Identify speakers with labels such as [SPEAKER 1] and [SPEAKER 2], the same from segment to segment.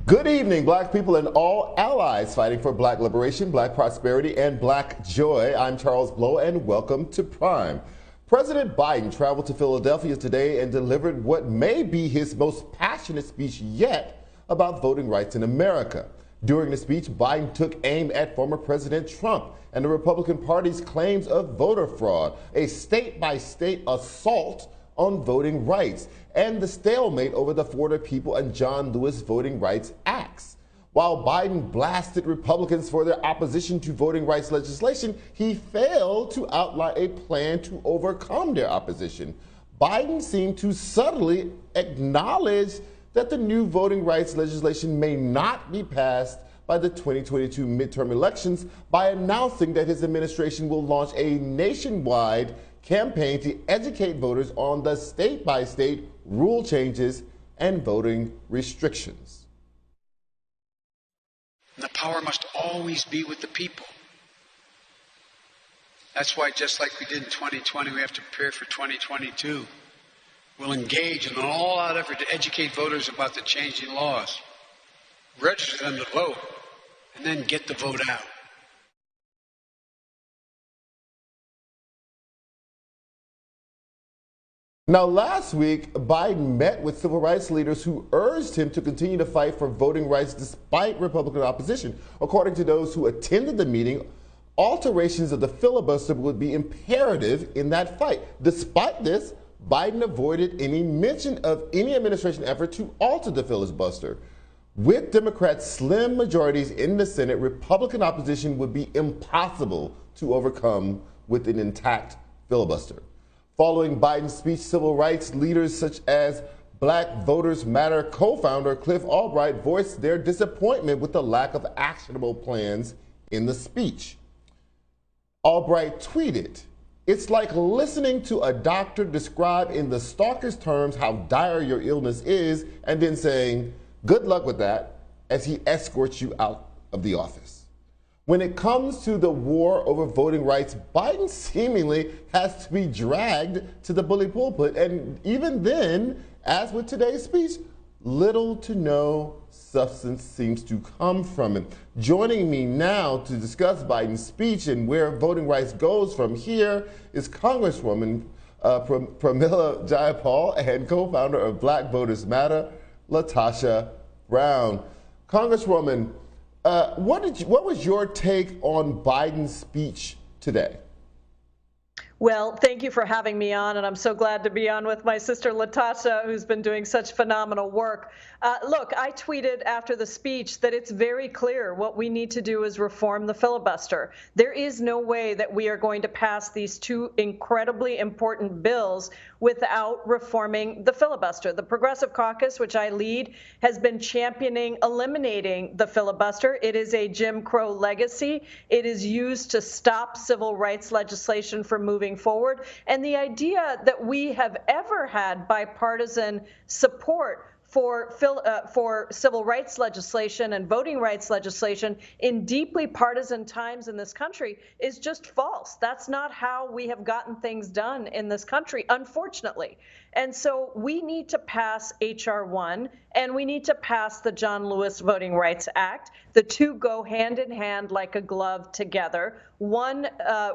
[SPEAKER 1] Good evening, black people and all allies fighting for black liberation, black prosperity, and black joy. I'm Charles Blow, and welcome to Prime. President Biden traveled to Philadelphia today and delivered what may be his most passionate speech yet about voting rights in America. During the speech, Biden took aim at former President Trump and the Republican Party's claims of voter fraud, a state-by-state assault on voting rights, and the stalemate over the Florida People and John Lewis Voting Rights Acts. While Biden blasted Republicans for their opposition to voting rights legislation, he failed to outline a plan to overcome their opposition. Biden seemed to subtly acknowledge that the new voting rights legislation may not be passed by the 2022 midterm elections by announcing that his administration will launch a nationwide campaign to educate voters on the state-by-state rule changes and voting restrictions.
[SPEAKER 2] The power must always be with the people. That's why, just like we did in 2020, we have to prepare for 2022. We'll engage in an all-out effort to educate voters about the changing laws, register them to vote, and then get the vote out.
[SPEAKER 1] Now, last week, Biden met with civil rights leaders who urged him to continue to fight for voting rights despite Republican opposition. According to those who attended the meeting, alterations of the filibuster would be imperative in that fight. Despite this, Biden avoided any mention of any administration effort to alter the filibuster. With Democrats' slim majorities in the Senate, Republican opposition would be impossible to overcome with an intact filibuster. Following Biden's speech, civil rights leaders such as Black Voters Matter co-founder Cliff Albright voiced their disappointment with the lack of actionable plans in the speech. Albright tweeted, "It's like listening to a doctor describe in the starkest terms how dire your illness is and then saying, 'Good luck with that,' as he escorts you out of the office." When it comes to the war over voting rights, Biden seemingly has to be dragged to the bully pulpit. And even then, as with today's speech, little to no substance seems to come from it. Joining me now to discuss Biden's speech and where voting rights goes from here is Congresswoman Pramila Jayapal and co-founder of Black Voters Matter, LaTosha Brown. Congresswoman, what was your take on Biden's speech today?
[SPEAKER 3] Well, thank you for having me on, and I'm so glad to be on with my sister LaTosha, who's been doing such phenomenal work. Look, I tweeted after the speech that it's very clear what we need to do is reform the filibuster. There is no way that we are going to pass these two incredibly important bills without reforming the filibuster. The Progressive Caucus, which I lead, has been championing eliminating the filibuster. It is a Jim Crow legacy. It is used to stop civil rights legislation from moving forward. And the idea that we have ever had bipartisan support for civil rights legislation and voting rights legislation in deeply partisan times in this country is just false. That's not how we have gotten things done in this country, unfortunately. And so we need to pass H.R. 1 and we need to pass the John Lewis Voting Rights Act. The two go hand in hand like a glove together. One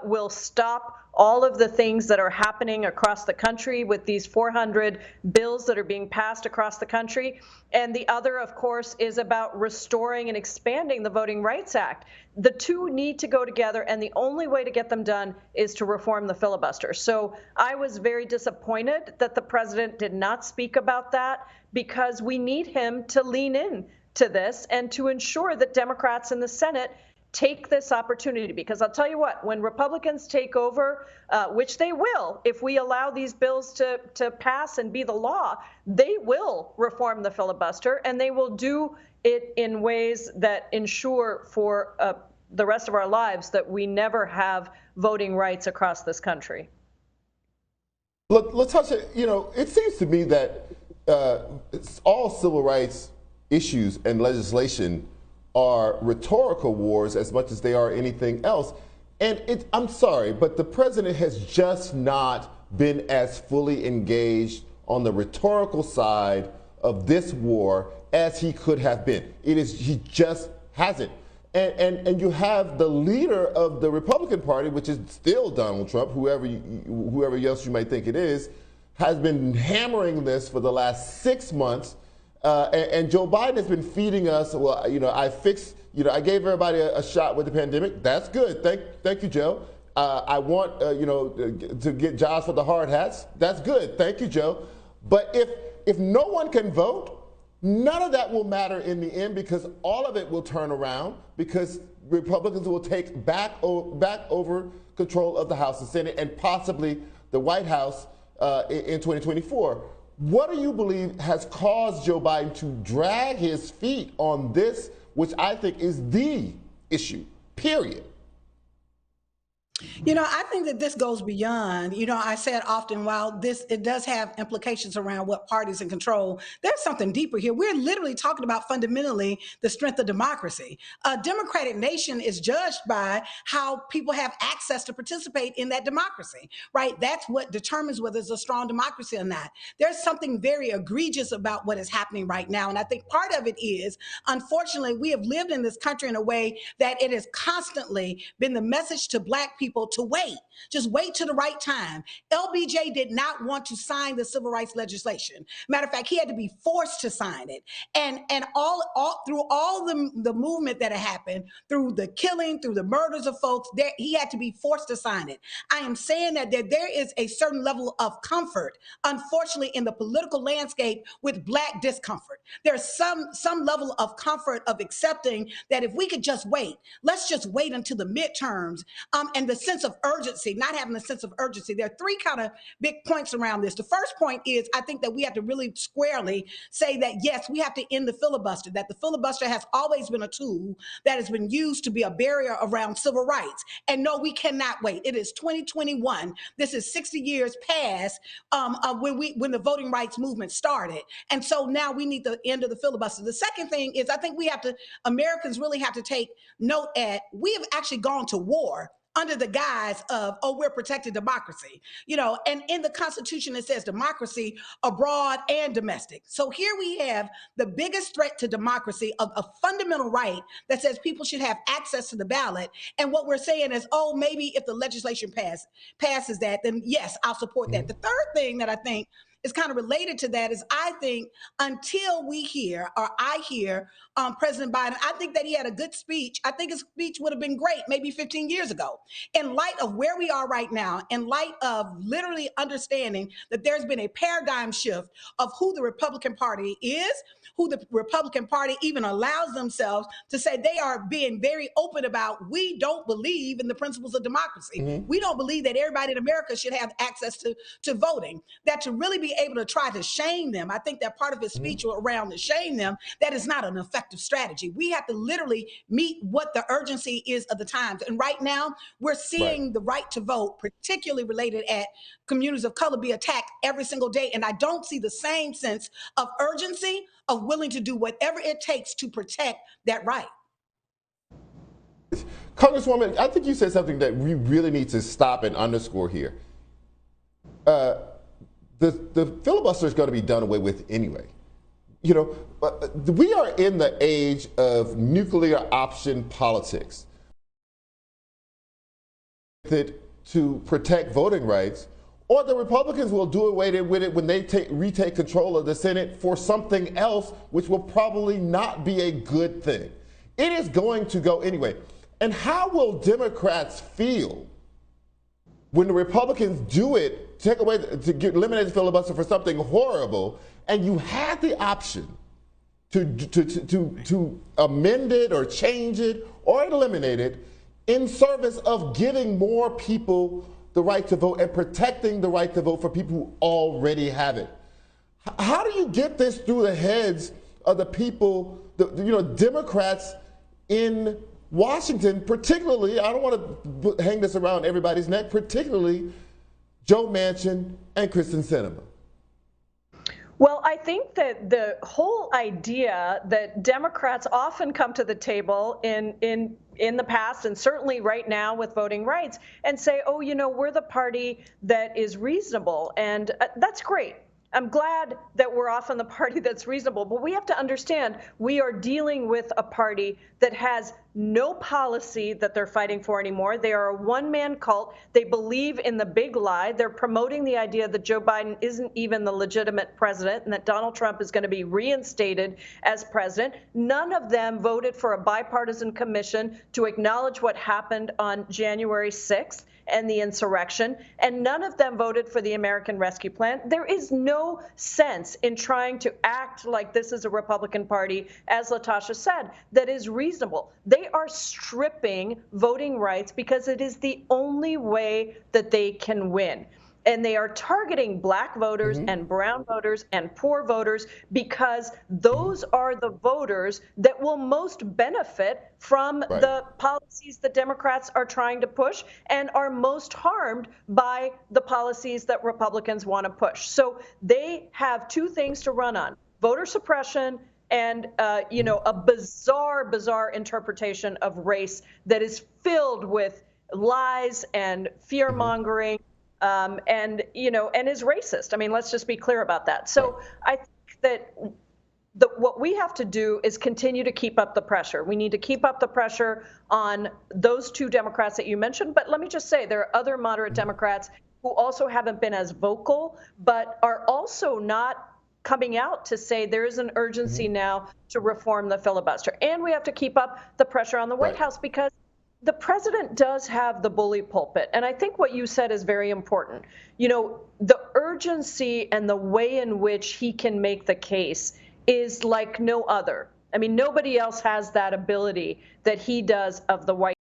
[SPEAKER 3] will stop all of the things that are happening across the country with these 400 bills that are being passed across the country. And the other, of course, is about restoring and expanding the Voting Rights Act. The two need to go together, and the only way to get them done is to reform the filibuster. So I was very disappointed that the president did not speak about that, because we need him to lean in to this and to ensure that Democrats in the Senate take this opportunity. Because I'll tell you what, when Republicans take over, which they will, if we allow these bills to pass and be the law, they will reform the filibuster, and they will do it in ways that ensure for the rest of our lives that we never have voting rights across this country.
[SPEAKER 1] Look, LaTosha, it seems to me that all civil rights issues and legislation are rhetorical wars as much as they are anything else. And I'm sorry, but the president has just not been as fully engaged on the rhetorical side of this war as he could have been. He just hasn't. And you have the leader of the Republican Party, which is still Donald Trump, whoever else you might think it is, has been hammering this for the last 6 months. And Joe Biden has been feeding us, well, I gave everybody a shot with the pandemic. That's good. Thank you, Joe. I want, to get jobs for the hard hats. That's good. Thank you, Joe. But if no one can vote, none of that will matter in the end, because all of it will turn around, because Republicans will take back over control of the House and Senate and possibly the White House in 2024. What do you believe has caused Joe Biden to drag his feet on this, which I think is the issue, period?
[SPEAKER 4] I think that this goes beyond, I said often, while it does have implications around what parties in control, there's something deeper here. We're literally talking about fundamentally the strength of democracy. A democratic nation is judged by how people have access to participate in that democracy, right? That's what determines whether it's a strong democracy or not. There's something very egregious about what is happening right now. And I think part of it is, unfortunately, we have lived in this country in a way that it has constantly been the message to Black people to wait. Just wait to the right time. LBJ did not want to sign the civil rights legislation. Matter of fact, he had to be forced to sign it. And all through all the movement that had happened, through the killing, through the murders of folks, he had to be forced to sign it. I am saying that there is a certain level of comfort, unfortunately, in the political landscape with Black discomfort. There's some level of comfort of accepting that if we could just wait, let's just wait until the midterms, and the sense of urgency, not having a sense of urgency. There are three kind of big points around this. The first point is, I think that we have to really squarely say that, yes, we have to end the filibuster, that the filibuster has always been a tool that has been used to be a barrier around civil rights. And no, we cannot wait. It is 2021. This is 60 years past when the voting rights movement started. And so now we need the end of the filibuster. The second thing is, I think Americans really have to take note we have actually gone to war under the guise of, we're protecting democracy, and in the Constitution, it says democracy abroad and domestic. So here we have the biggest threat to democracy, of a fundamental right that says people should have access to the ballot. And what we're saying is, maybe if the legislation passes that, then yes, I'll support that. The third thing that I think is kind of related to that is, I think until I hear President Biden, I think that he had a good speech. I think his speech would have been great maybe 15 years ago. In light of where we are right now, in light of literally understanding that there's been a paradigm shift of who the Republican Party is, who the Republican Party even allows themselves to say they are being very open about, we don't believe in the principles of democracy. Mm-hmm. We don't believe that everybody in America should have access to voting. That to really be able to try to shame them, I think that part of his speech around to shame them, that is not an effective strategy. We have to literally meet what the urgency is of the times. And right now, we're seeing the right to vote, particularly related at communities of color, be attacked every single day. And I don't see the same sense of urgency, of willing to do whatever it takes to protect that right.
[SPEAKER 1] Congresswoman, I think you said something that we really need to stop and underscore here. The filibuster is going to be done away with anyway. We are in the age of nuclear option politics. To protect voting rights, or the Republicans will do away with it when they retake control of the Senate for something else, which will probably not be a good thing. It is going to go anyway. And how will Democrats feel when the Republicans do it, eliminate the filibuster for something horrible, and you had the option to amend it or change it or eliminate it in service of giving more people the right to vote and protecting the right to vote for people who already have it? How do you get this through the heads of the people, Democrats in Washington, particularly, I don't want to hang this around everybody's neck, particularly Joe Manchin and Kyrsten Sinema?
[SPEAKER 3] Well, I think that the whole idea that Democrats often come to the table in the past, and certainly right now with voting rights, and say, we're the party that is reasonable, and that's great. I'm glad that we're often the party that's reasonable, but we have to understand we are dealing with a party that has no policy that they're fighting for anymore. They are a one-man cult. They believe in the big lie. They're promoting the idea that Joe Biden isn't even the legitimate president and that Donald Trump is going to be reinstated as president. None of them voted for a bipartisan commission to acknowledge what happened on January 6th. And the insurrection, and none of them voted for the American Rescue Plan. There is no sense in trying to act like this is a Republican Party, as LaTosha said, that is reasonable. They are stripping voting rights because it is the only way that they can win. And they are targeting black voters and brown voters and poor voters because those are the voters that will most benefit from the policies that Democrats are trying to push and are most harmed by the policies that Republicans want to push. So they have two things to run on: voter suppression and a bizarre interpretation of race that is filled with lies and fear-mongering. And is racist. I mean, let's just be clear about that. So I think that what we have to do is continue to keep up the pressure. We need to keep up the pressure on those two Democrats that you mentioned. But let me just say, there are other moderate Democrats who also haven't been as vocal, but are also not coming out to say there is an urgency now to reform the filibuster. And we have to keep up the pressure on the White House because the president does have the bully pulpit. And I think what you said is very important. The urgency and the way in which he can make the case is like no other. I mean, nobody else has that ability that he does of the White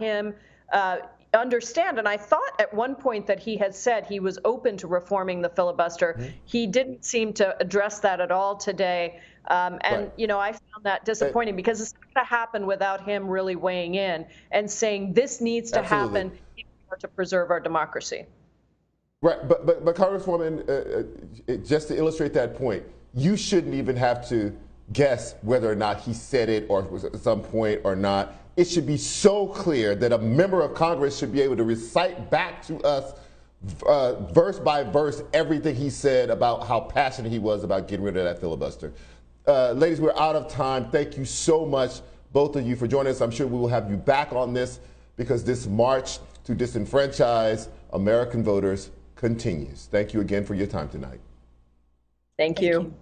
[SPEAKER 3] House. Understand, and I thought at one point that he had said he was open to reforming the filibuster. He didn't seem to address that at all today. I found that disappointing because it's not going to happen without him really weighing in and saying this needs to happen in order to preserve our democracy.
[SPEAKER 1] Right, but Congresswoman, just to illustrate that point, you shouldn't even have to guess whether or not he said it or was at some point or not. It should be so clear that a member of Congress should be able to recite back to us verse by verse everything he said about how passionate he was about getting rid of that filibuster. Ladies, we're out of time. Thank you so much, both of you, for joining us. I'm sure we will have you back on this because this march to disenfranchise American voters continues. Thank you again for your time tonight.
[SPEAKER 3] Thank you.